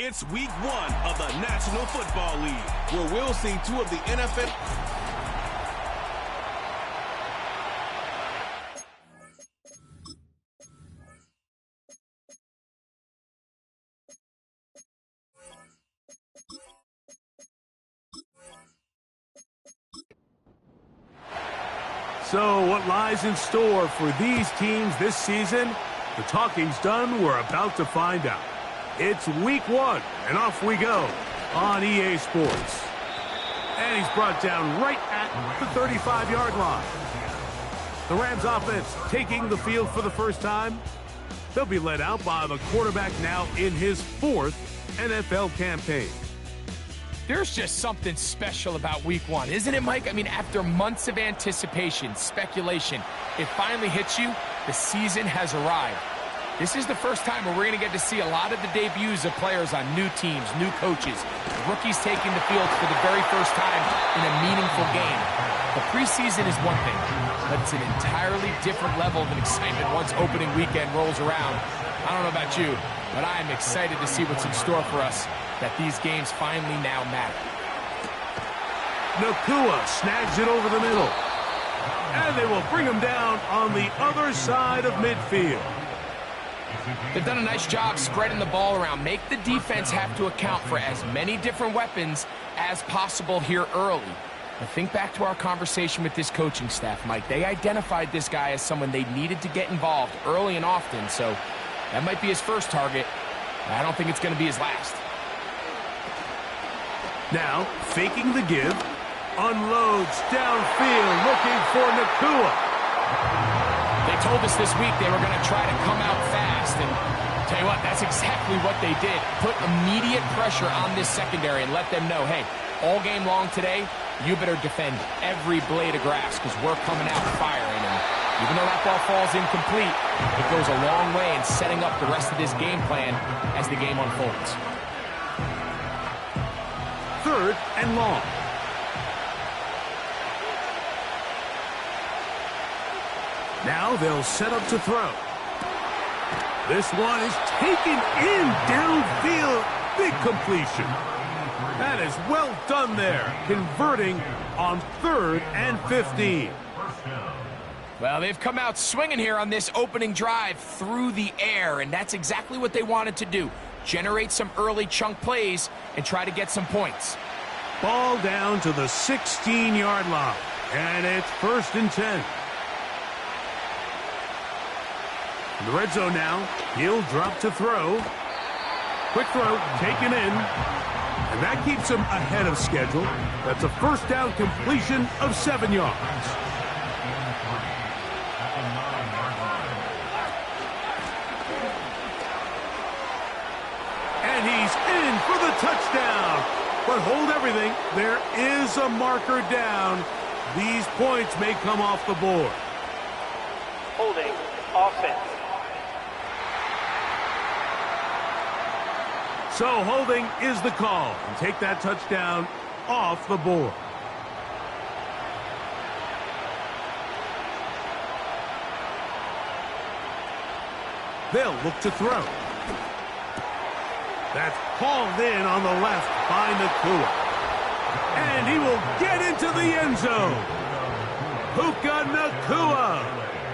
It's week 1 of the National Football League, where we'll see 2 of the NFL. So what lies in store for these teams this season? The talking's done. We're about to find out. It's week 1, and off we go on EA Sports. And he's brought down right at the 35-yard line. The Rams offense taking the field for the first time. They'll be led out by the quarterback now in his 4th NFL campaign. There's just something special about week 1, isn't it, Mike? I mean, after months of anticipation, speculation, it finally hits you. The season has arrived. This is the first time where we're going to get to see a lot of the debuts of players on new teams, new coaches, rookies taking the field for the very first time in a meaningful game. The preseason is one thing, but it's an entirely different level of excitement once opening weekend rolls around. I don't know about you, but I am excited to see what's in store for us, that these games finally now matter. ncaa snags it over the middle, and they will bring him down on the other side of midfield. They've done a nice job spreading the ball around. Make the defense have to account for as many different weapons as possible here early. But think back to our conversation with this coaching staff, Mike. They identified this guy as someone they needed to get involved early and often, so that might be his first target. I don't think it's going to be his last. Now, faking the give, unloads downfield, looking for ncaa. They told us this week they were going to try to come out fast, and tell you what, that's exactly what they did. Put immediate pressure on this secondary and let them know, hey, all game long today, you better defend every blade of grass because we're coming out firing. And even though that ball falls incomplete, it goes a long way in setting up the rest of this game plan as the game unfolds. 3rd and long. Now they'll set up to throw. This one is taken in downfield. Big completion. That is well done there, converting on 3rd and 15. Well, they've come out swinging here on this opening drive through the air, and that's exactly what they wanted to do. Generate some early chunk plays and try to get some points. Ball down to the 16-yard line, and it's 1st and 10. In the red zone now, he'll drop to throw. Quick throw, taken in. And that keeps him ahead of schedule. That's a first down completion of 7 yards. And he's in for the touchdown. But hold everything. There is a marker down. These points may come off the board. Holding offense. So holding is the call. And take that touchdown off the board. They'll look to throw. That's hauled in on the left by ncaa. And he will get into the end zone. Puka Nacua.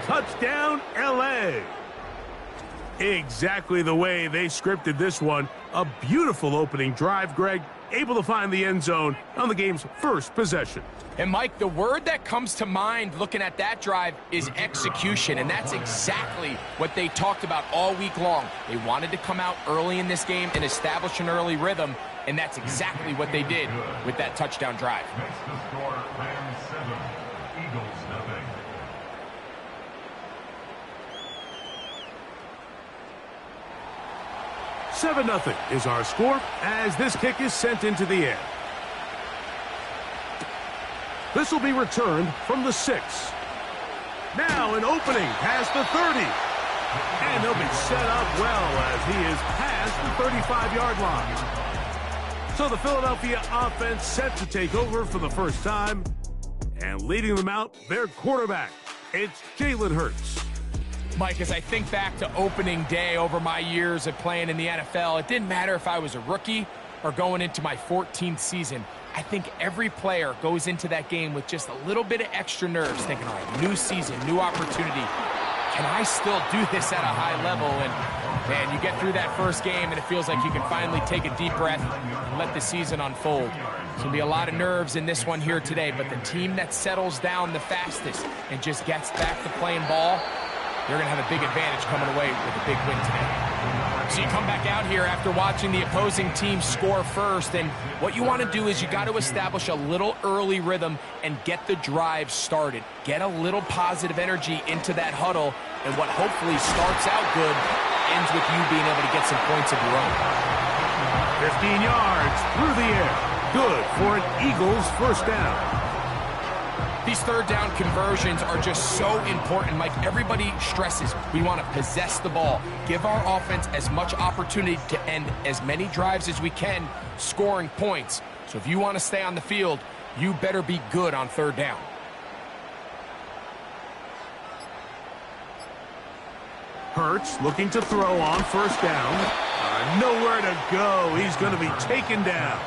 Touchdown, L.A. Exactly the way they scripted this one. A beautiful opening drive, Greg. Able to find the end zone on the game's first possession. And, Mike, the word that comes to mind looking at that drive is execution, and that's exactly what they talked about all week long. They wanted to come out early in this game and establish an early rhythm, and that's exactly what they did with that touchdown drive. Next to score, Rams 7, Eagles nothing. Seven-0 is our score as this kick is sent into the air. This will be returned from the 6. Now an opening past the 30. And he'll be set up well as he is past the 35-yard line. So the Philadelphia offense set to take over for the first time. And leading them out, their quarterback. It's Jalen Hurts. Mike, as I think back to opening day over my years of playing in the NFL, it didn't matter if I was a rookie or going into my 14th season. I think every player goes into that game with just a little bit of extra nerves, thinking, all right, new season, new opportunity. Can I still do this at a high level? And, man, you get through that first game, and it feels like you can finally take a deep breath and let the season unfold. There's going to be a lot of nerves in this one here today, but the team that settles down the fastest and just gets back to playing ball, they're going to have a big advantage coming away with a big win today. So you come back out here after watching the opposing team score first, and what you want to do is you got to establish a little early rhythm and get the drive started. Get a little positive energy into that huddle, and what hopefully starts out good ends with you being able to get some points of your own. 15 yards through the air. Good for an Eagles first down. These third down conversions are just so important, Mike. Everybody stresses we want to possess the ball, give our offense as much opportunity to end as many drives as we can, scoring points. So if you want to stay on the field, you better be good on third down. Hurts looking to throw on first down. Nowhere to go. He's going to be taken down.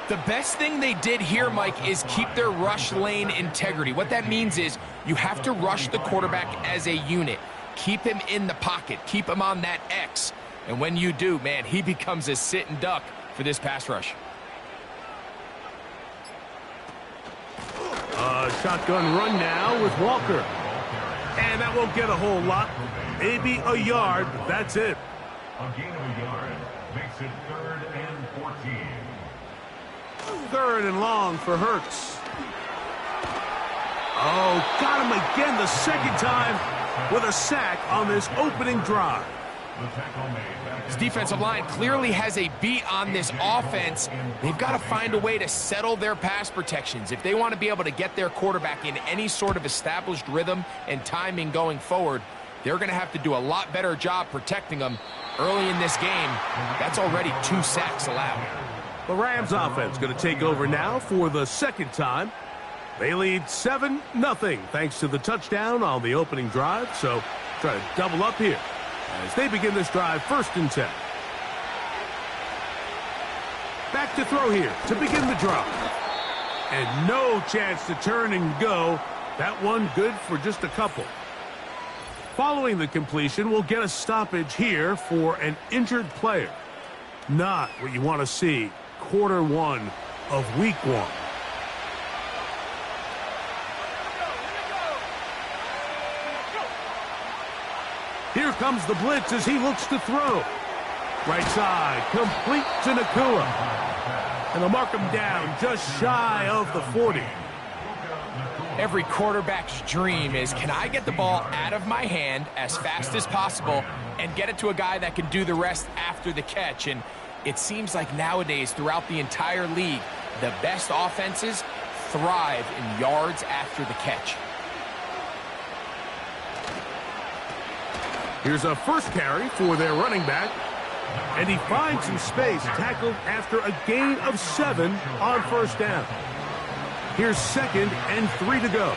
The best thing they did here, Mike, is keep their rush lane integrity. What that means is you have to rush the quarterback as a unit. Keep him in the pocket. Keep him on that X. And when you do, man, he becomes a sitting duck for this pass rush. Shotgun run now with Walker. And that won't get a whole lot. Maybe a yard, but that's it. A gain of a yard makes it 3rd and 14. 3rd and long for Hurts. Oh, got him again the second time with a sack on this opening drive. This defensive line clearly has a beat on this offense. They've got to find a way to settle their pass protections. If they want to be able to get their quarterback in any sort of established rhythm and timing going forward, they're going to have to do a lot better job protecting them. Early in this game, that's already 2 sacks allowed. The Rams offense going to take over now for the second time. They lead 7-0 thanks to the touchdown on the opening drive. So try to double up here as they begin this drive 1st and 10. Back to throw here to begin the drive. And no chance to turn and go. That one good for just a couple. Following the completion, we'll get a stoppage here for an injured player. Not what you want to see. Quarter 1 of week 1. Here comes the blitz as he looks to throw. Right side, complete to ncaa. And they'll mark him down just shy of the 40. Every quarterback's dream is, can I get the ball out of my hand as fast as possible and get it to a guy that can do the rest after the catch? And it seems like nowadays, throughout the entire league, the best offenses thrive in yards after the catch. Here's a first carry for their running back. And he finds some space, tackled after a gain of 7 on first down. Here's 2nd and 3 to go.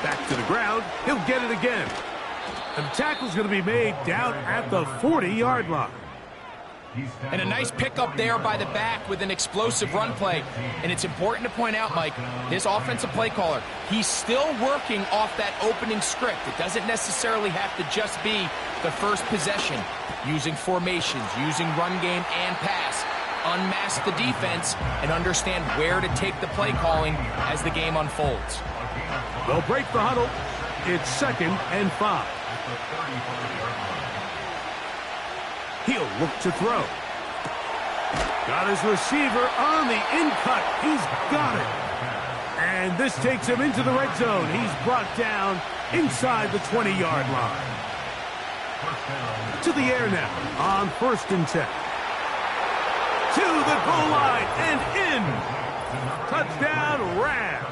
Back to the ground. He'll get it again. And the tackle's going to be made down at the 40-yard line. And a nice pickup there by the back with an explosive run play. And it's important to point out, Mike, this offensive play caller, he's still working off that opening script. It doesn't necessarily have to just be the first possession. Using formations, using run game and pass. Unmask the defense and understand where to take the play calling as the game unfolds. They'll break the huddle. It's 2nd and 5. He'll look to throw. Got his receiver on the in-cut. He's got it. And this takes him into the red zone. He's brought down inside the 20-yard line. To the air now on 1st and 10. To the goal line and in. Touchdown, Rams.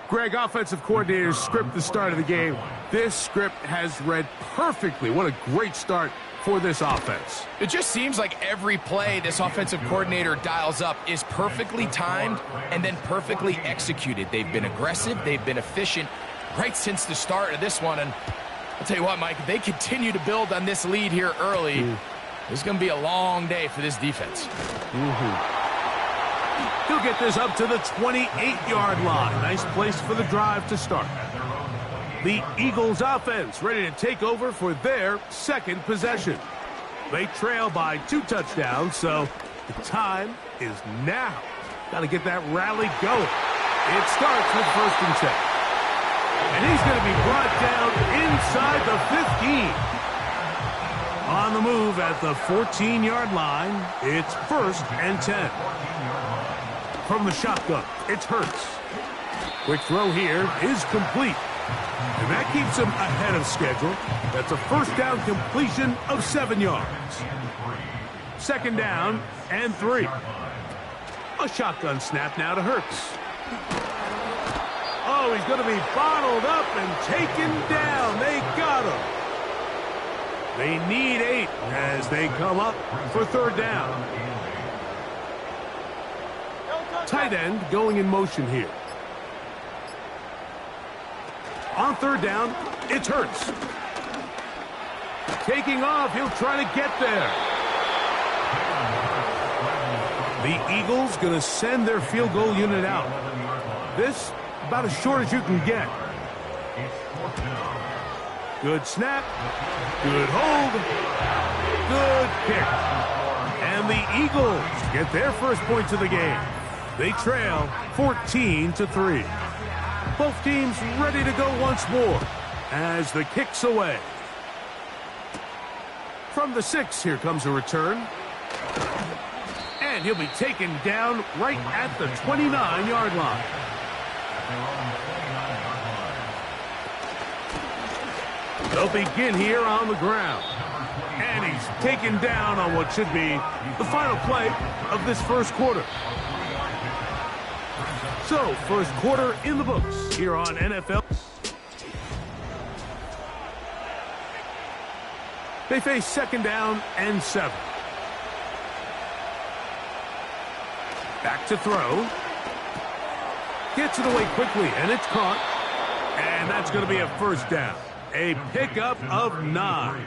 Greg, offensive coordinators script the start of the game This script has read perfectly. What a great start for this offense. It just seems like every play this offensive coordinator dials up is perfectly timed and then perfectly executed. They've been aggressive, they've been efficient right since the start of this one. And I'll tell you what, Mike, if they continue to build on this lead here early, this is going to be a long day for this defense. He'll get this up to the 28-yard line. Nice place for the drive to start. The Eagles offense ready to take over for their second possession. They trail by 2 touchdowns, so the time is now. Got to get that rally going. It starts with 1st and 10. And he's going to be brought down inside the 15. On the move at the 14-yard line, it's 1st and 10. From the shotgun, it's Hurts. Quick throw here is complete. And that keeps him ahead of schedule. That's a 1st down completion of 7 yards. 2nd down and 3. A shotgun snap now to Hurts. Oh, he's going to be bottled up and taken down. They got him. They need 8 as they come up for 3rd down. Tight end going in motion here. On 3rd down, it's Hurts. Taking off, he'll try to get there. The Eagles going to send their field goal unit out. This, about as short as you can get. Good snap. Good hold. Good kick. And the Eagles get their first points of the game. They trail 14-3. Both teams ready to go once more as the kick's away. From the 6, here comes a return. And he'll be taken down right at the 29-yard line. They'll begin here on the ground. And he's taken down on what should be the final play of this first quarter. So, first quarter in the books here on NFL. They face 2nd down and 7. Back to throw. Gets it away quickly, and it's caught. And that's going to be a 1st down. A pickup of 9.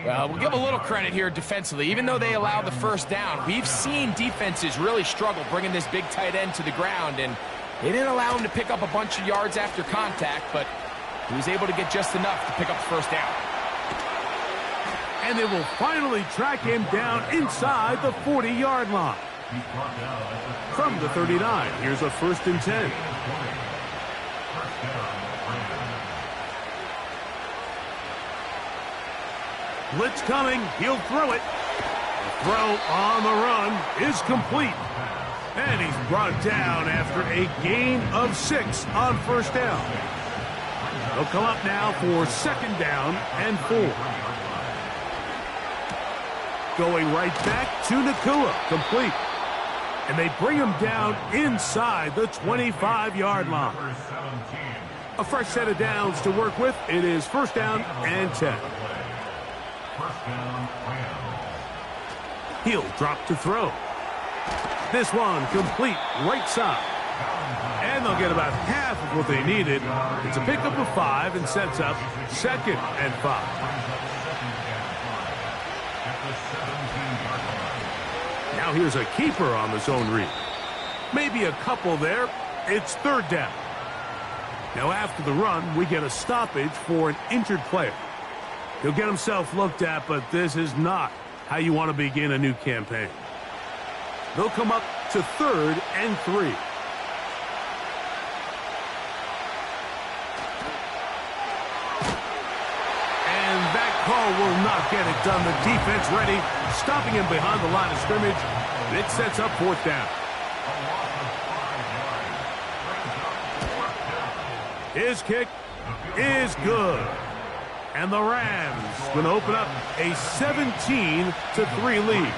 We'll give a little credit here defensively. Even though they allowed the 1st down, we've seen defenses really struggle bringing this big tight end to the ground, and they didn't allow him to pick up a bunch of yards after contact, but he was able to get just enough to pick up the 1st down. And they will finally track him down inside the 40-yard line. From the 39, here's a 1st and 10. Blitz coming. He'll throw it. The throw on the run is complete. And he's brought down after a gain of 6 on 1st down. They'll come up now for 2nd down and 4. Going right back to ncaa. Complete. And they bring him down inside the 25-yard line. A fresh set of downs to work with. It is 1st down and 10. He'll drop to throw. This one complete right side. And they'll get about half of what they needed. It's a pickup of 5 and sets up 2nd and 5. Now here's a keeper on the zone read. Maybe a couple there. It's 3rd down. Now after the run, we get a stoppage for an injured player. He'll get himself looked at, but this is not how you want to begin a new campaign. They'll come up to 3rd and 3. And that call will not get it done. The defense ready, stopping him behind the line of scrimmage. It sets up 4th down. His kick is good. And the Rams going to open up a 17-3 lead.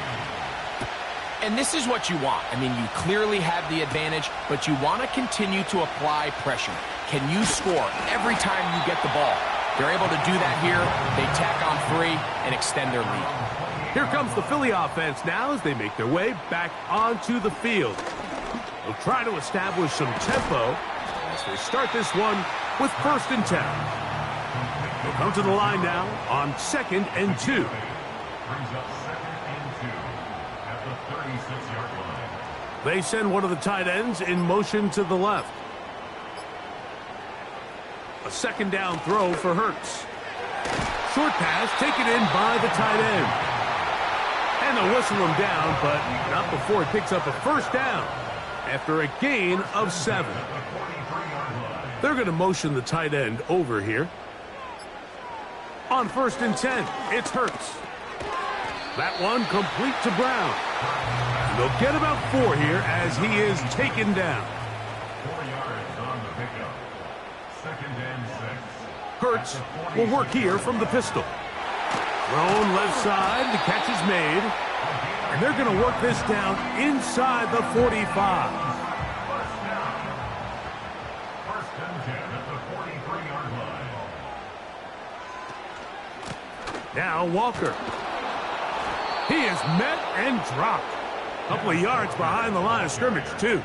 And this is what you want. I mean, you clearly have the advantage, but you want to continue to apply pressure. can you score every time you get the ball? They're able to do that here. They tack on 3 and extend their lead. Here comes the Philly offense now as they make their way back onto the field. They'll try to establish some tempo as they start this one with 1st and 10. They'll come to the line now on 2nd and 2. Brings up 2nd and 2 at the 36-yard line. They send one of the tight ends in motion to the left. A 2nd down throw for Hurts. Short pass taken in by the tight end. And they'll whistle him down, but not before it picks up a 1st down after a gain of 7. They're going to motion the tight end over here. On 1st and 10, it's Hurts. That one complete to Brown. And they'll get about 4 here as he is taken down. 4 yards on the pickup. 2nd and 6. Hurts will work here from the pistol. Thrown left side, the catch is made. And they're going to work this down inside the 45. 1st down. 1st and 10 at the 43-yard line. Now Walker. He is met and dropped. A couple of yards behind the line of scrimmage, too.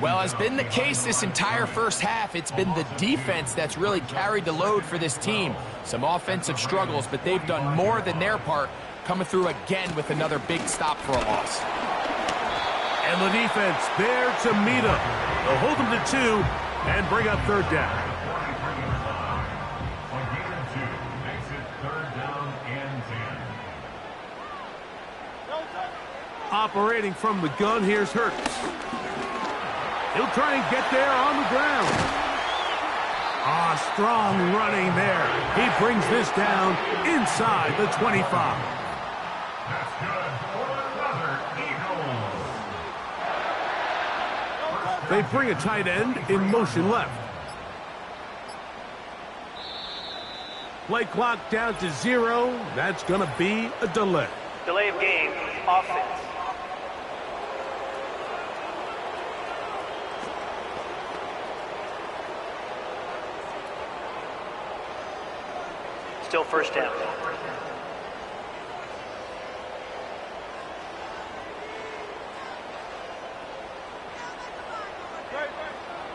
Well, as been the case this entire first half, it's been the defense that's really carried the load for this team. Some offensive struggles, but they've done more than their part, coming through again with another big stop for a loss. And the defense there to meet him. They'll hold him to 2 and bring up 3rd down. Operating from the gun, here's Hurts. He'll try and get there on the ground. Strong running there. He brings this down inside the 25. That's good for another Eagles. They bring a tight end in motion left. Play clock down to 0. That's going to be a delay. Delay of game, offense. Still 1st down.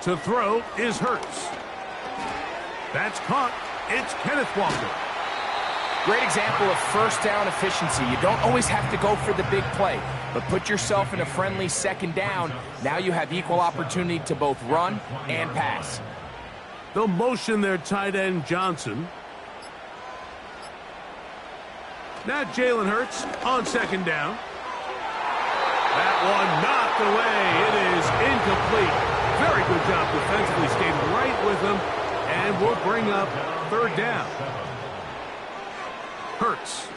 To throw is Hurts. That's caught. It's Kenneth Walker. Great example of 1st down efficiency. You don't always have to go for the big play, but put yourself in a friendly 2nd down. Now you have equal opportunity to both run and pass. They'll motion their tight end Johnson. Now Jalen Hurts on 2nd down. That one knocked away. It is incomplete. Very good job defensively. Stayed right with him. And we'll bring up 3rd down. Hurts.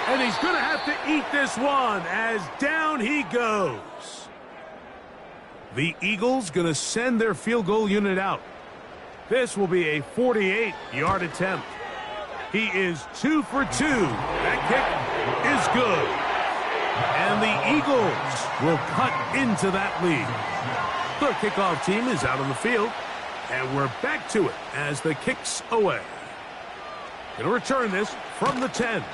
And he's going to have to eat this one as down he goes. The Eagles going to send their field goal unit out. This will be a 48-yard attempt. He is 2 for 2. That kick is good. And the Eagles will cut into that lead. The kickoff team is out on the field. And we're back to it as the kick's away. Going to return this from the 10.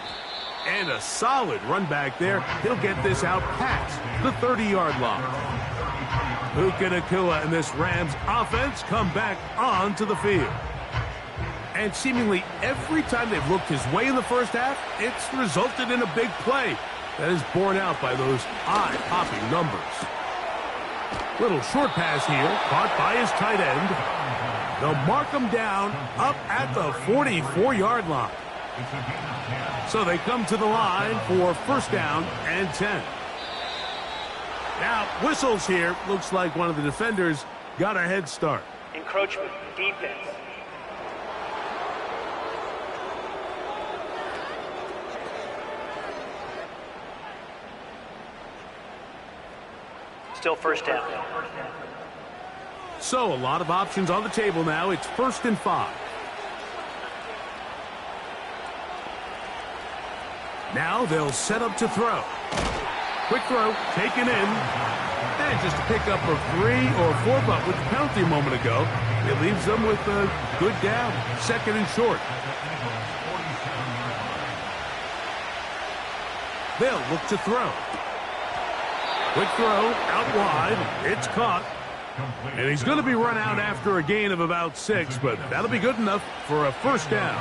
And a solid run back there. He'll get this out past the 30-yard line. Puka Nacua and this Rams offense come back onto the field. And seemingly every time they've looked his way in the first half, it's resulted in a big play that is borne out by those eye-popping numbers. Little short pass here, caught by his tight end. They'll mark him down up at the 44-yard line. So they come to the line for 1st down and 10. Now, whistles here. Looks like one of the defenders got a head start. Encroachment, defense. Still 1st down. So a lot of options on the table now. It's 1st and 5. Now they'll set up to throw. Quick throw taken in. And just a pickup of 3 or 4, but with the penalty a moment ago, it leaves them with a good down, 2nd and short. They'll look to throw. Quick throw, out wide, it's caught. And he's going to be run out after a gain of about 6, but that'll be good enough for a first down.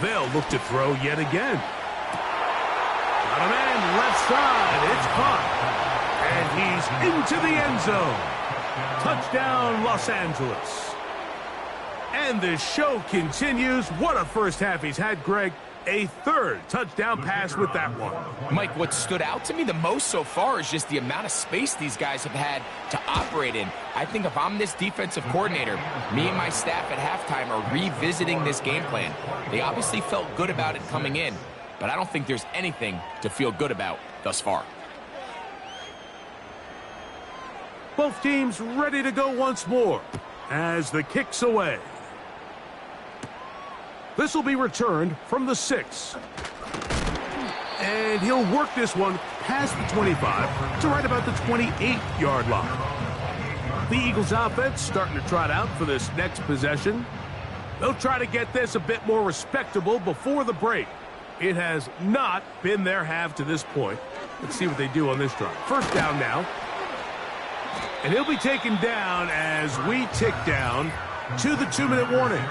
They'll look to throw yet again. Got a man left side. It's caught. And he's into the end zone. Touchdown, Los Angeles. And the show continues. What a first half he's had, Greg. A 3rd touchdown pass with that one. Mike, what stood out to me the most so far is just the amount of space these guys have had to operate in. I think if I'm this defensive coordinator, me and my staff at halftime are revisiting this game plan. They obviously felt good about it coming in, but I don't think there's anything to feel good about thus far. Both teams ready to go once more as the kick's away. This will be returned from the 6. And he'll work this one past the 25 to right about the 28-yard line. The Eagles offense starting to trot out for this next possession. They'll try to get this a bit more respectable before the break. It has not been their half to this point. Let's see what they do on this drive. First down now. And he'll be taken down as we tick down to the 2-minute warning.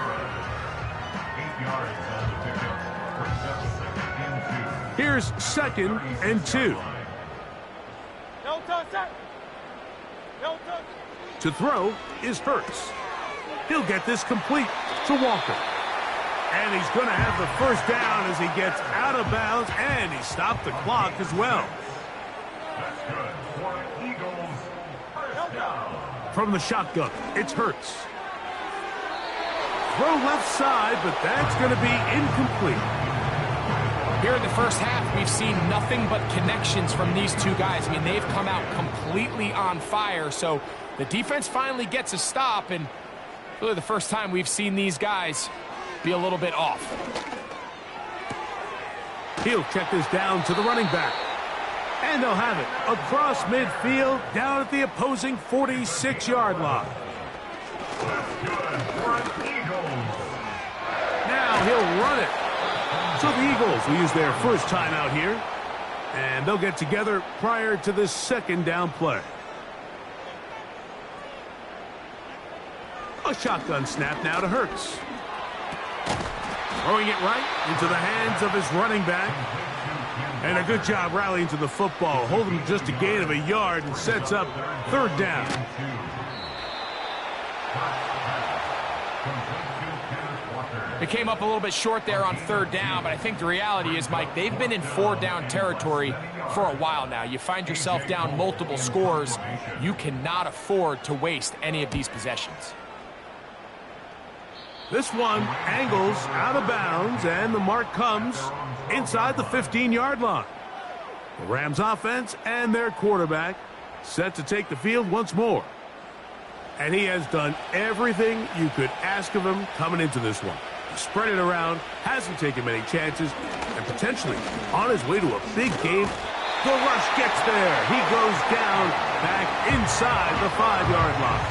Here's 2nd and 2. To throw is Hurts. He'll get this complete to Walker. And he's going to have the first down as he gets out of bounds, and he stopped the clock as well. That's good for Eagles. First down. From the shotgun, it's Hurts. Throw left side, but that's going to be incomplete. Here in the first half, we've seen nothing but connections from these two guys. I mean, they've come out completely on fire, so the defense finally gets a stop, and really the first time we've seen these guys be a little bit off. He'll check this down to the running back. And they'll have it across midfield, down at the opposing 46-yard line. Now he'll run it. So the Eagles will use their first timeout here. And they'll get together prior to this 2nd down play. A shotgun snap now to Hurts. Throwing it right into the hands of his running back. And a good job rallying to the football, holding just a gain of a yard and sets up 3rd down. It came up a little bit short there on 3rd down, but I think the reality is, Mike, they've been in 4-down territory for a while now. You find yourself down multiple scores. You cannot afford to waste any of these possessions. This one angles out of bounds, and the mark comes inside the 15-yard line. The Rams offense and their quarterback set to take the field once more. And he has done everything you could ask of him coming into this one. Spread it around, hasn't taken many chances, and potentially on his way to a big game. The rush gets there. He goes down back inside the 5-yard line.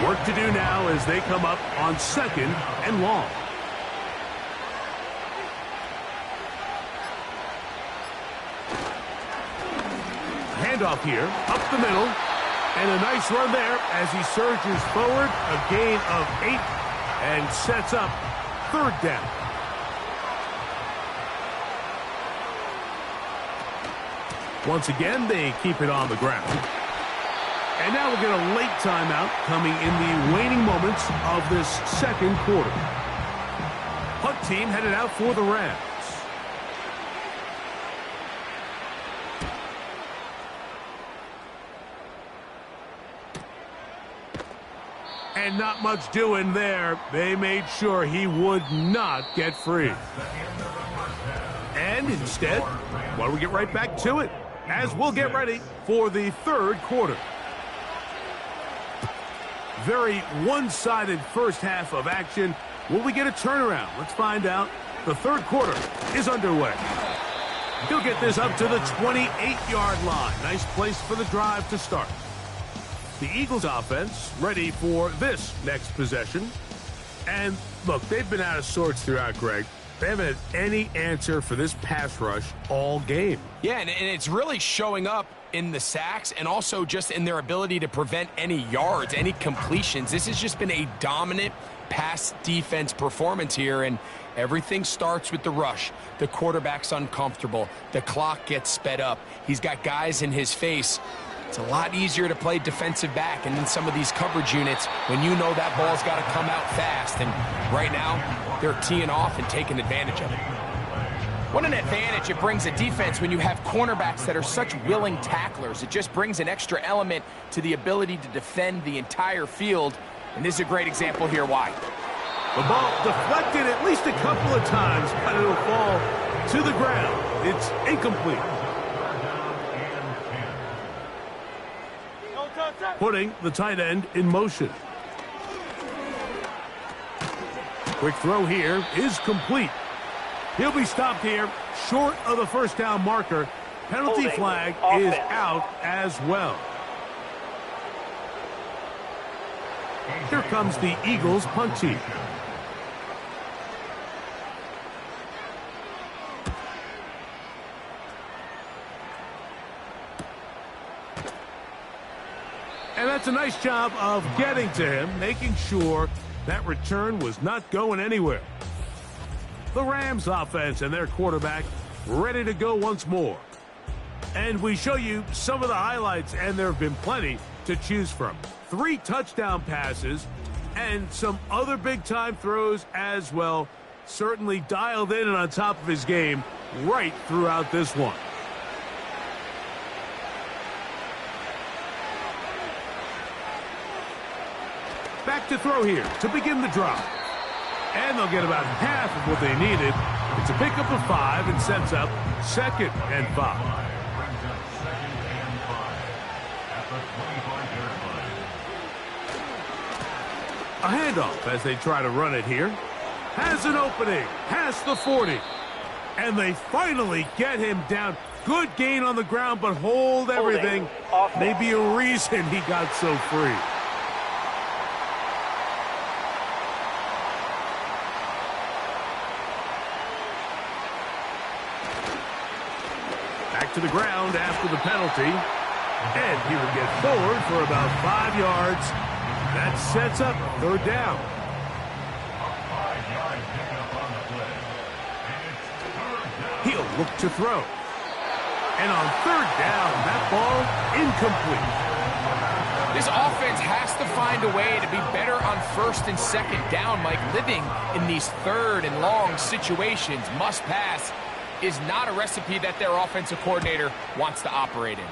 Work to do now as they come up on 2nd and long. Handoff here, up the middle, and a nice run there as he surges forward, a gain of 8, and sets up 3rd down. Once again, they keep it on the ground. And now we'll get a late timeout coming in the waning moments of this 2nd quarter. Punt team headed out for the Rams. And not much doing there. They made sure he would not get free. And instead, why don't we get right back to it as we'll get ready for the 3rd quarter. Very one-sided first half of action. Will we get a turnaround? Let's find out. The 3rd quarter is underway. He'll get this up to the 28-yard line. Nice place for the drive to start. The Eagles offense ready for this next possession. And look, they've been out of sorts throughout, Greg. They haven't had any answer for this pass rush all game. Yeah, and it's really showing up in the sacks and also just in their ability to prevent any yards, any completions. This has just been a dominant pass defense performance here, and everything starts with the rush. The quarterback's uncomfortable. The clock gets sped up. He's got guys in his face. It's a lot easier to play defensive back and in some of these coverage units when you know that ball's got to come out fast. And right now, they're teeing off and taking advantage of it. What an advantage it brings a defense when you have cornerbacks that are such willing tacklers. It just brings an extra element to the ability to defend the entire field. And this is a great example here why. The ball deflected at least a couple of times, but it'll fall to the ground. It's incomplete. Putting the tight end in motion. Quick throw here is complete. He'll be stopped here, short of the first down marker. Penalty flag is out as well. Here comes the Eagles punt team. And that's a nice job of getting to him, making sure that return was not going anywhere. The Rams offense and their quarterback ready to go once more. And we show you some of the highlights, and there have been plenty to choose from. 3 touchdown passes and some other big-time throws as well. Certainly dialed in and on top of his game right throughout this one. Back to throw here to begin the drive. And they'll get about half of what they needed. It's a pickup of 5 and sets up 2nd and 5. A handoff as they try to run it here. Has an opening. Past the 40. And they finally get him down. Good gain on the ground, but hold everything. Maybe a reason he got so free. To the ground after the penalty, and he will get forward for about 5 yards. That sets up 3rd down. He'll look to throw, and on 3rd down, that ball incomplete. This offense has to find a way to be better on 1st and 2nd down, Mike. Living in these 3rd and long situations, must pass, is not a recipe that their offensive coordinator wants to operate in.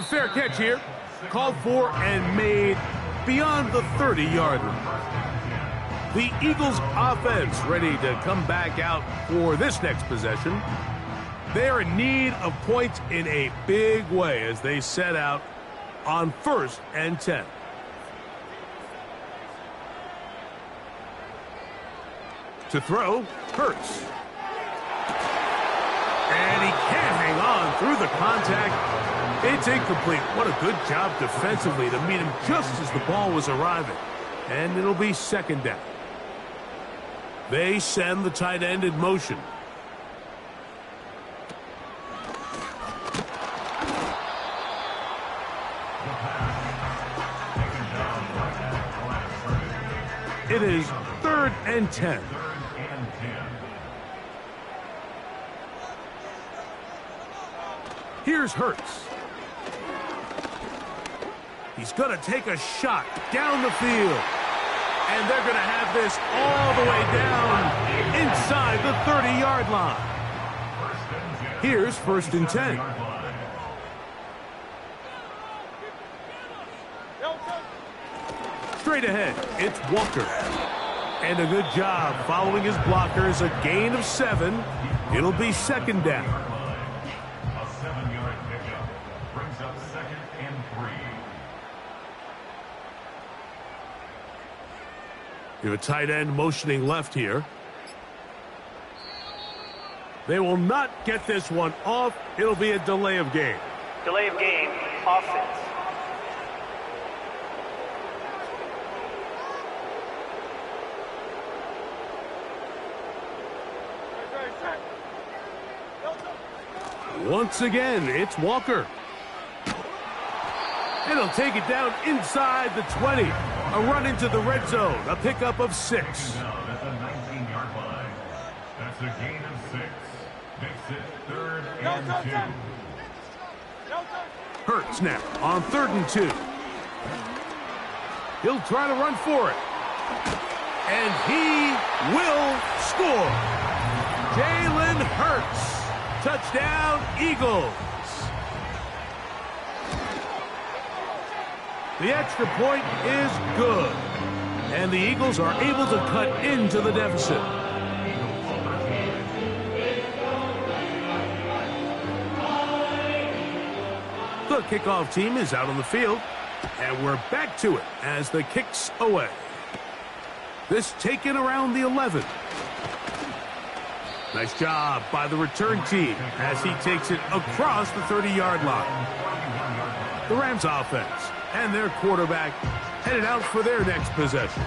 Fair catch here. Called for and made beyond the 30-yard line. The Eagles offense ready to come back out for this next possession. They're in need of points in a big way as they set out on 1st and 10. To throw, Hurts. And he can't hang on through the contact. It's incomplete. What a good job defensively to meet him just as the ball was arriving. And it'll be 2nd down. They send the tight end in motion. It is 3rd and 10. Here's Hurts. He's going to take a shot down the field. And they're going to have this all the way down inside the 30-yard line. Here's 1st and 10. Straight ahead, it's Walker. And a good job following his blockers, a gain of 7. It'll be 2nd down. A 7-yard pickup brings up 2nd and 3. You have a tight end motioning left here. They will not get this one off. It'll be a delay of game. Delay of game, offense. Once again, it's Walker. And he'll take it down inside the 20. A run into the red zone, a pickup of 6. Now that's a 19-yard line. That's a gain of 6. Makes it 3rd and 2. Hurts now on 3rd and 2. He'll try to run for it. And he will score. Jalen Hurts. Touchdown, Eagles. The extra point is good. And the Eagles are able to cut into the deficit. The kickoff team is out on the field. And we're back to it as the kick's away. This taken around the 11. Nice job by the return team as he takes it across the 30-yard line. The Rams offense and their quarterback headed out for their next possession.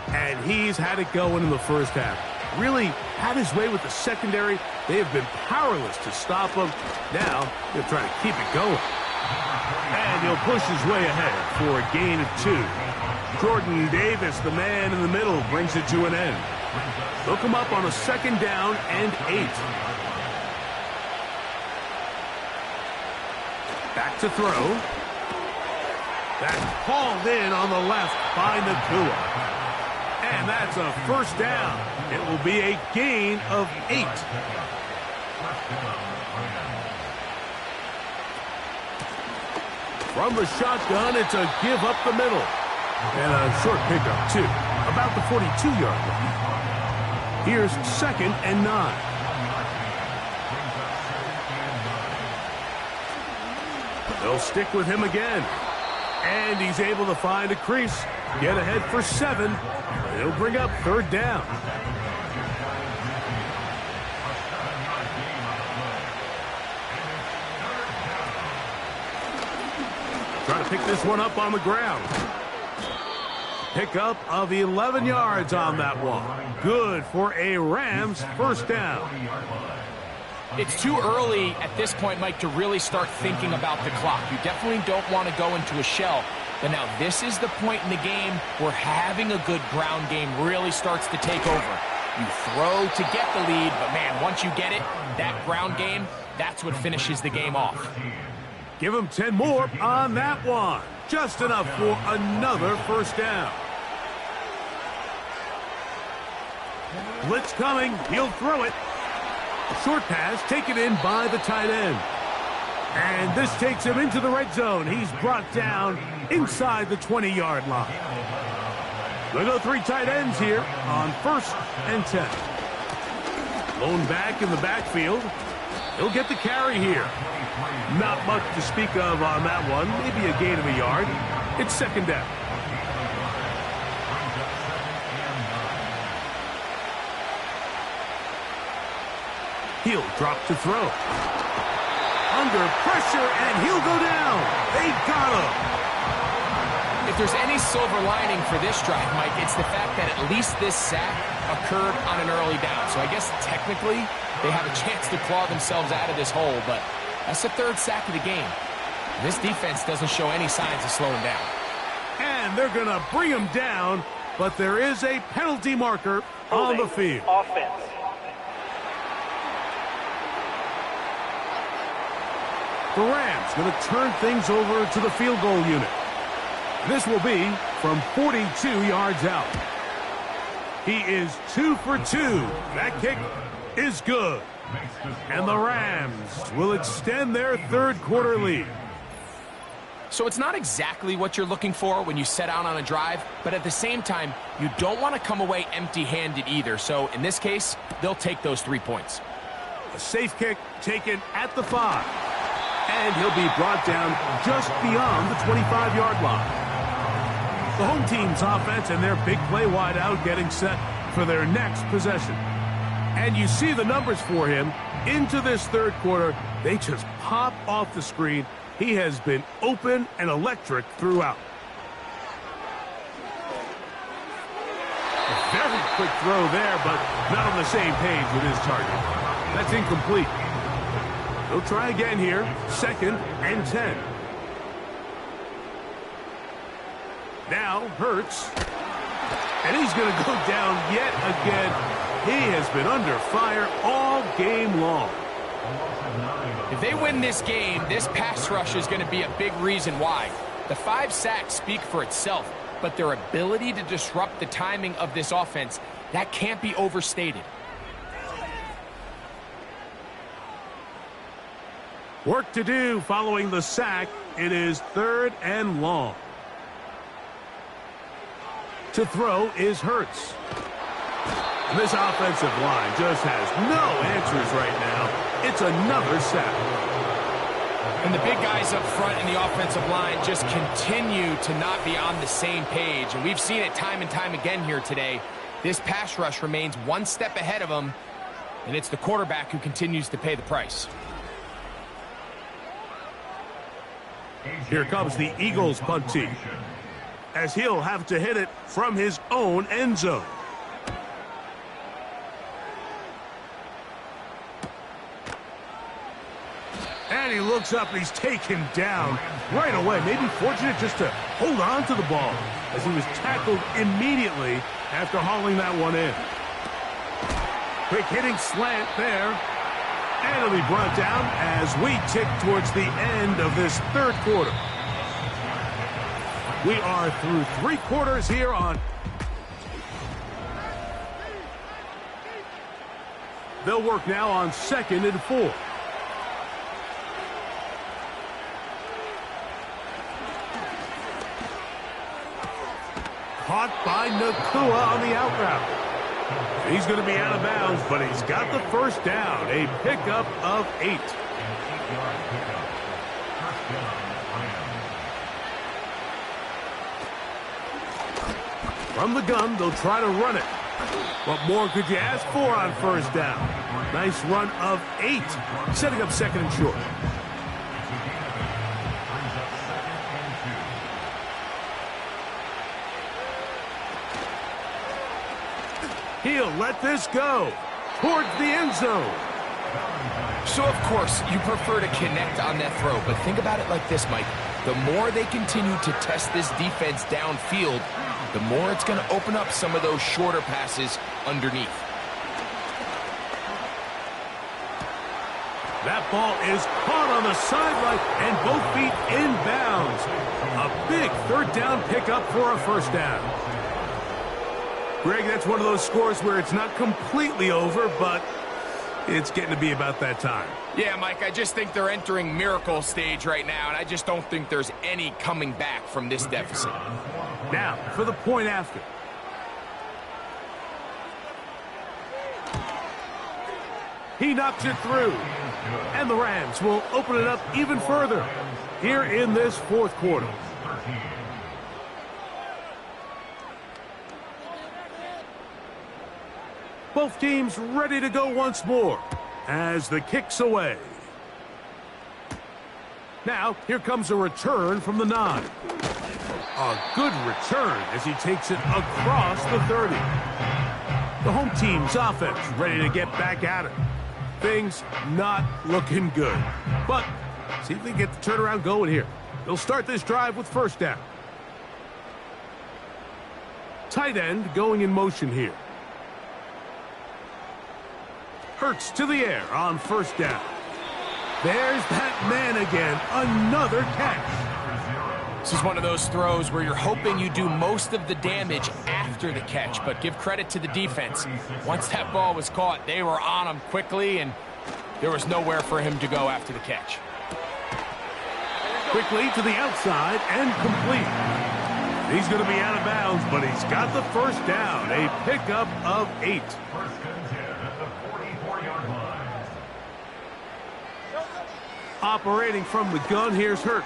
And he's had it going in the first half. Really had his way with the secondary. They have been powerless to stop him. Now they're trying to keep it going. And he'll push his way ahead for a gain of 2. Jordan Davis, the man in the middle, brings it to an end. They'll come up on a 2nd down and 8. Back to throw. That's hauled in on the left by Ncaa. And that's a 1st down. It will be a gain of 8. From the shotgun, it's a give up the middle. And a short pickup, too. About the 42-yard line. Here's 2nd and 9. They'll stick with him again. And he's able to find a crease. Get ahead for 7. He'll bring up 3rd down. Trying to pick this one up on the ground. Pickup of 11 yards on that one. Good for a Rams 1st down. It's too early at this point, Mike, to really start thinking about the clock. You definitely don't want to go into a shell. But now this is the point in the game where having a good ground game really starts to take over. You throw to get the lead, but man, once you get it, that ground game, that's what finishes the game off. Give him 10 more on that one. Just enough for another 1st down. Blitz coming. He'll throw it. Short pass taken in by the tight end. And this takes him into the red zone. He's brought down inside the 20-yard line. They'll go 3 tight ends here on 1st and 10. Lone back in the backfield. He'll get the carry here. Not much to speak of on that one. Maybe a gain of a yard. It's 2nd down. He'll drop to throw. Under pressure, and he'll go down. They got him. If there's any silver lining for this drive, Mike, it's the fact that at least this sack occurred on an early down. So I guess technically they have a chance to claw themselves out of this hole, but that's the 3rd sack of the game. This defense doesn't show any signs of slowing down. And they're going to bring him down, but there is a penalty marker on the field. Offense. The Rams going to turn things over to the field goal unit. This will be from 42 yards out. He is 2 for 2. That kick is good. And the Rams will extend their 3rd quarter lead. So it's not exactly what you're looking for when you set out on a drive, but at the same time, you don't want to come away empty-handed either. So in this case, they'll take those 3 points. A safe kick taken at the 5. And he'll be brought down just beyond the 25-yard line. The home team's offense and their big play wideout getting set for their next possession. And you see the numbers for him into this third quarter. They just pop off the screen. He has been open and electric throughout. A very quick throw there, but not on the same page with his target. That's incomplete. He'll try again here. 2nd and 10. Now Hurts. And he's going to go down yet again. He has been under fire all game long. If they win this game, this pass rush is going to be a big reason why. The 5 sacks speak for itself, but their ability to disrupt the timing of this offense, that can't be overstated. Work to do following the sack. It is 3rd and long. To throw is Hurts. And this offensive line just has no answers right now. It's another sack. And the big guys up front in the offensive line just continue to not be on the same page. And we've seen it time and time again here today. This pass rush remains one step ahead of them, and it's the quarterback who continues to pay the price. Here comes the Eagles punt team, as he'll have to hit it from his own end zone. And he looks up and he's taken down right away. Maybe fortunate just to hold on to the ball as he was tackled immediately after hauling that one in. Quick hitting slant there. And he'll be brought down as we tick towards the end of this third quarter. We are through 3 quarters here on. They'll work now on 2nd and 4. Caught by ncaa on the out route. He's going to be out of bounds, but he's got the first down. A pickup of 8. From the gun, they'll try to run it. What more could you ask for on first down? Nice run of 8, setting up 2nd and short. He'll let this go towards the end zone. So, of course, you prefer to connect on that throw, but think about it like this, Mike. The more they continue to test this defense downfield, the more it's going to open up some of those shorter passes underneath. That ball is caught on the sideline and both feet inbounds. A big 3rd down pickup for a first down. Greg, that's one of those scores where it's not completely over, but it's getting to be about that time. Yeah, Mike, I just think they're entering miracle stage right now, and I just don't think there's any coming back from this deficit. Now, for the point after. He knocks it through. And the Rams will open it up even further here in this 4th quarter. Both teams ready to go once more as the kick's away. Now, here comes a return from the 9. A good return as he takes it across the 30. The home team's offense ready to get back at it. Things not looking good. But see if they can get the turnaround going here. They'll start this drive with first down. Tight end going in motion here. Hurts to the air on first down. There's that man again. Another catch. This is one of those throws where you're hoping you do most of the damage after the catch, but give credit to the defense. Once that ball was caught, they were on him quickly, and there was nowhere for him to go after the catch. Quickly to the outside and complete. He's going to be out of bounds, but he's got the first down. A pickup of 8. Operating from the gun, here's Hurts.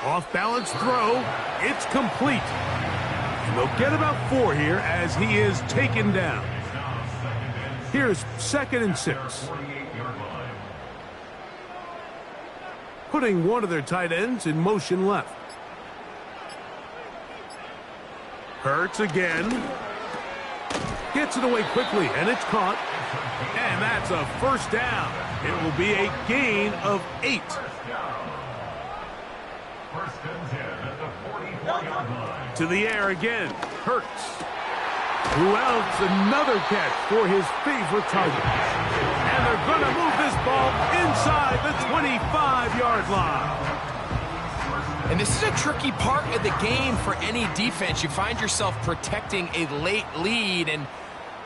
Off-balance throw. It's complete. And they'll get about 4 here as he is taken down. Here's 2nd and 6. 48-yard line. Putting one of their tight ends in motion left. Hurts again. Gets it away quickly, and it's caught. And that's a first down. It will be a gain of 8. First and 10 at the 44-yard line. To the air again. Hurts. Who else? Another catch for his favorite target. And they're going to move this ball inside the 25-yard line. And this is a tricky part of the game for any defense. You find yourself protecting a late lead, and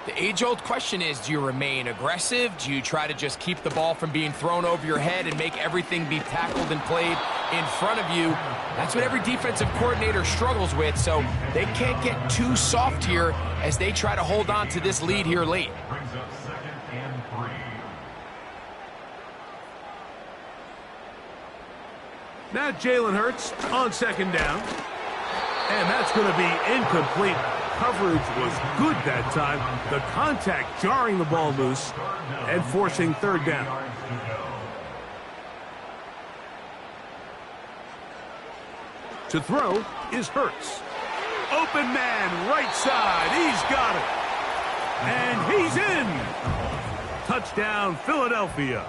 the age-old question is, do you remain aggressive? Do you try to just keep the ball from being thrown over your head and make everything be tackled and played in front of you? That's what every defensive coordinator struggles with, so they can't get too soft here as they try to hold on to this lead here late. Brings up 2nd and 3. Now Jalen Hurts on 2nd down. And that's going to be incomplete. Coverage was good that time. The contact jarring the ball loose and forcing 3rd down. To throw is Hurts. Open man, right side. He's got it. And he's in. Touchdown, Philadelphia.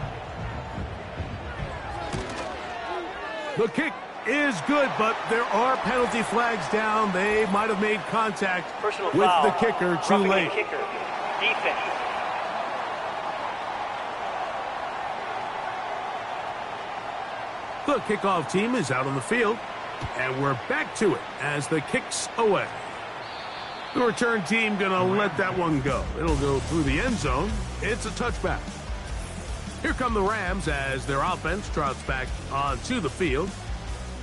The kick is good, but there are penalty flags down. They might have made contact Personal with foul. the kicker too Roughing the late. kicker. Defense. The kickoff team is out on the field, and we're back to it as the kick's away. The return team going to let that one go. It'll go through the end zone. It's a touchback. Here come the Rams as their offense trots back onto the field.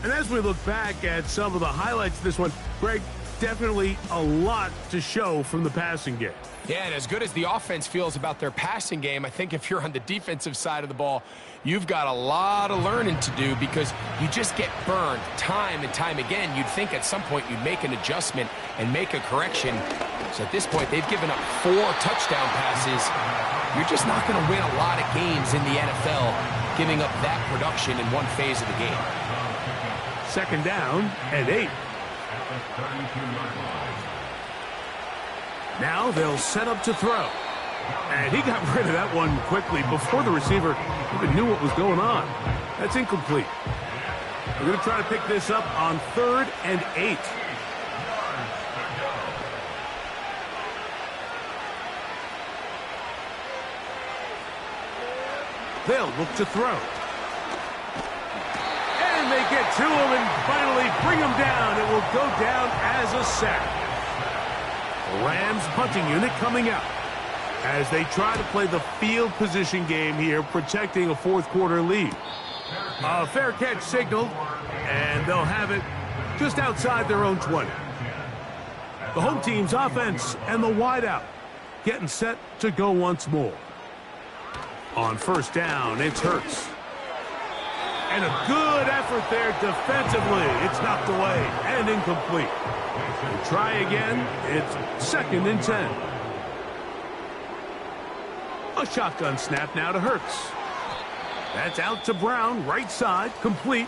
And as we look back at some of the highlights of this one, Greg, definitely a lot to show from the passing game. Yeah, and as good as the offense feels about their passing game, I think if you're on the defensive side of the ball, you've got a lot of learning to do because you just get burned time and time again. You'd think at some point you'd make an adjustment and make a correction. So at this point, they've given up 4 touchdown passes. You're just not going to win a lot of games in the NFL giving up that production in one phase of the game. 2nd down and 8. Now they'll set up to throw. And he got rid of that one quickly before the receiver even knew what was going on. That's incomplete. We're going to try to pick this up on 3rd and 8. They'll look to throw. And they get to him and finally bring him down. It will go down as a sack. Rams punting unit coming out as they try to play the field position game here, protecting a 4th quarter lead. A fair catch signal, and they'll have it just outside their own 20. The home team's offense and the wideout getting set to go once more. On 1st down, it's Hurts. And a good effort there defensively. It's knocked away and incomplete. We'll try again. It's 2nd and 10. A shotgun snap now to Hurts. That's out to Brown, right side, complete.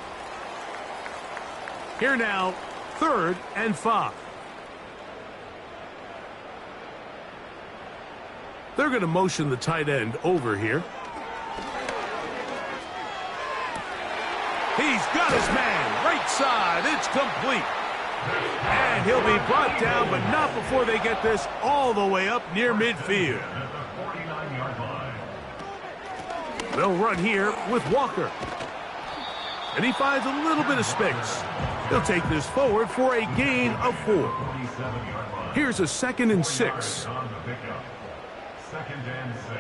Here now, 3rd and 5. They're going to motion the tight end over here. He's got his man, right side, it's complete. And he'll be brought down, but not before they get this all the way up near midfield. They'll run here with Walker. And he finds a little bit of space. He'll take this forward for a gain of 4. Here's a 2nd and 6. 2nd and 6.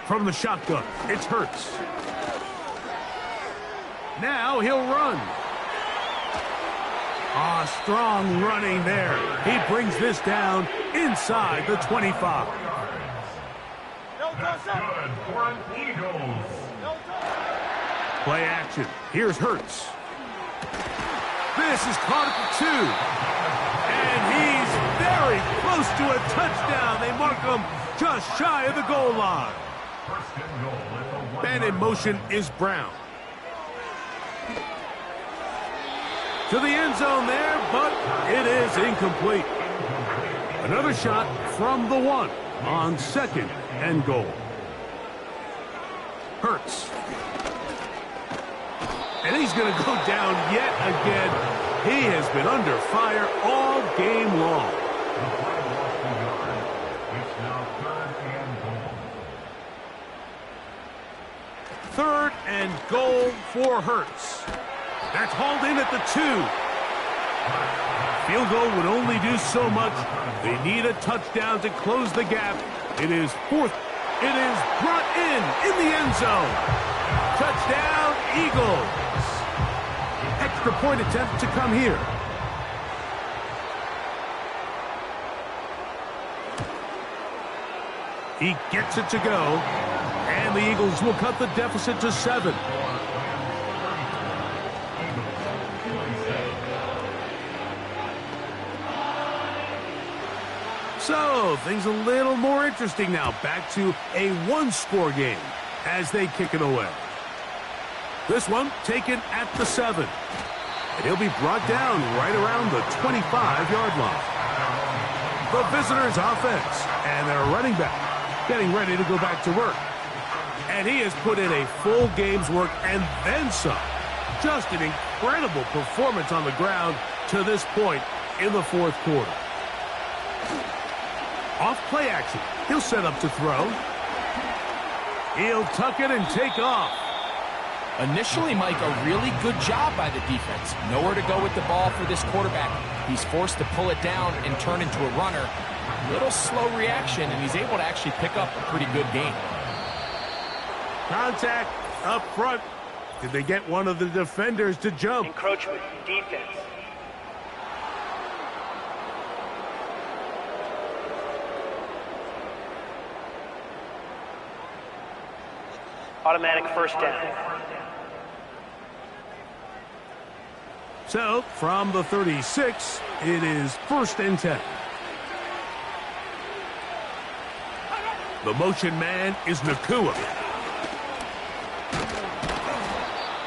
From the shotgun, it's Hurts. Now he'll run. Strong running there. He brings this down inside the 25. That's good for an Eagles. Play action. Here's Hurts. This is caught at the 2. And he's very close to a touchdown. They mark him just shy of the goal line. And in motion is Brown. To the end zone there, but it is incomplete. Another shot from the 1 on 2nd and goal. Hurts. And he's going to go down yet again. He has been under fire all game long. Third and goal for Hurts. That's hauled in at the 2. Field goal would only do so much. They need a touchdown to close the gap. It is 4th. It is brought in the end zone. Touchdown, Eagles. Extra point attempt to come here. He gets it to go. And the Eagles will cut the deficit to 7. So, things a little more interesting now. Back to a 1-score game as they kick it away. This one taken at the 7. And he'll be brought down right around the 25-yard line. The visitors' offense and their running back getting ready to go back to work. And he has put in a full game's work and then some. Just an incredible performance on the ground to this point in the 4th quarter. Off play action. He'll set up to throw. He'll tuck it and take off. Initially, Mike, a really good job by the defense. Nowhere to go with the ball for this quarterback. He's forced to pull it down and turn into a runner. Little slow reaction, and he's able to actually pick up a pretty good gain. Contact up front. Did they get one of the defenders to jump? Encroachment, defense. Automatic first down. So, from the 36, it is 1st and 10. The motion man is ncaa.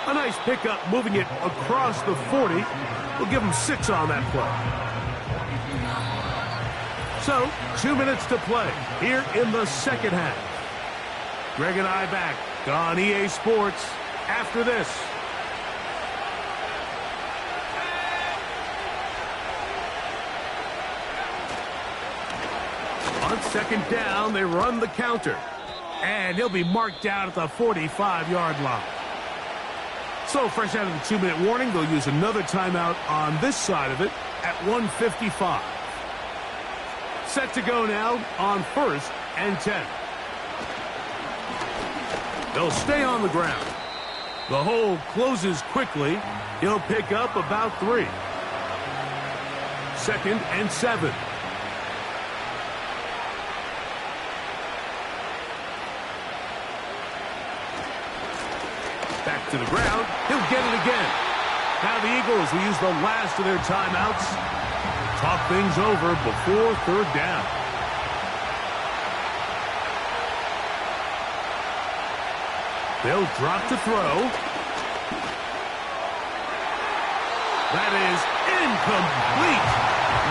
A nice pickup moving it across the 40. We'll give him 6 on that play. So, 2 minutes to play here in the 2nd half. Greg and I back on EA Sports after this. On 2nd down, they run the counter. And he'll be marked down at the 45-yard line. So fresh out of the 2-minute warning, they'll use another timeout on this side of it at 1:55. Set to go now on 1st and 10. They'll stay on the ground. The hole closes quickly. He'll pick up about 3. 2nd and 7. Back to the ground. He'll get it again. Now the Eagles will use the last of their timeouts. Talk things over before 3rd down. They'll drop to throw. That is incomplete.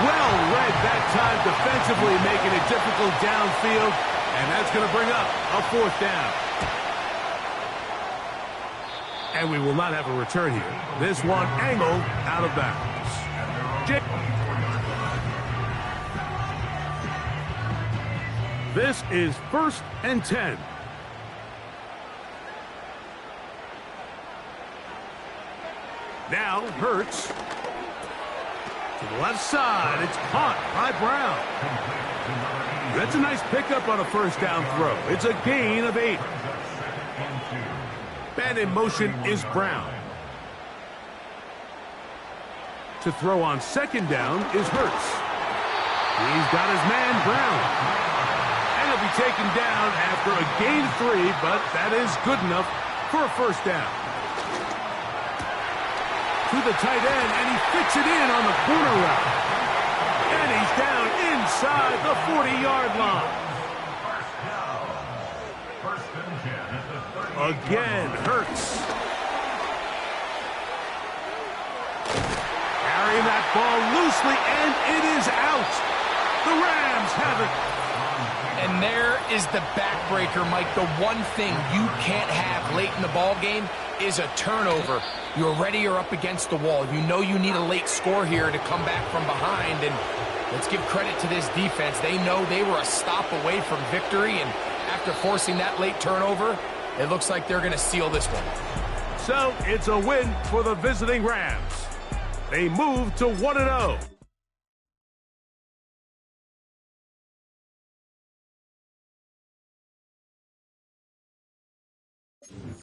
Well read that time defensively, making it difficult downfield. And that's going to bring up a 4th down. And we will not have a return here. This one angled out of bounds. This is 1st and 10. Now Hurts to the left side. It's caught by Brown. That's a nice pickup on a 1st down throw. It's a gain of 8. And in motion is Brown. To throw on 2nd down is Hurts. He's got his man Brown. And he'll be taken down after a gain of 3, but that is good enough for a 1st down. To the tight end, and he fits it in on the corner route. inside the 40-yard line. First and 10 at the 30. Again, Hurts. Carrying that ball loosely, and it is out. The Rams have it. And there is the backbreaker, Mike. The one thing you can't have late in the ball game is a turnover. You're ready, you're up against the wall. You know you need a late score here to come back from behind, and let's give credit to this defense. They know they were a stop away from victory, and after forcing that late turnover, it looks like they're going to seal this one. So it's a win for the visiting Rams. They move to 1-0.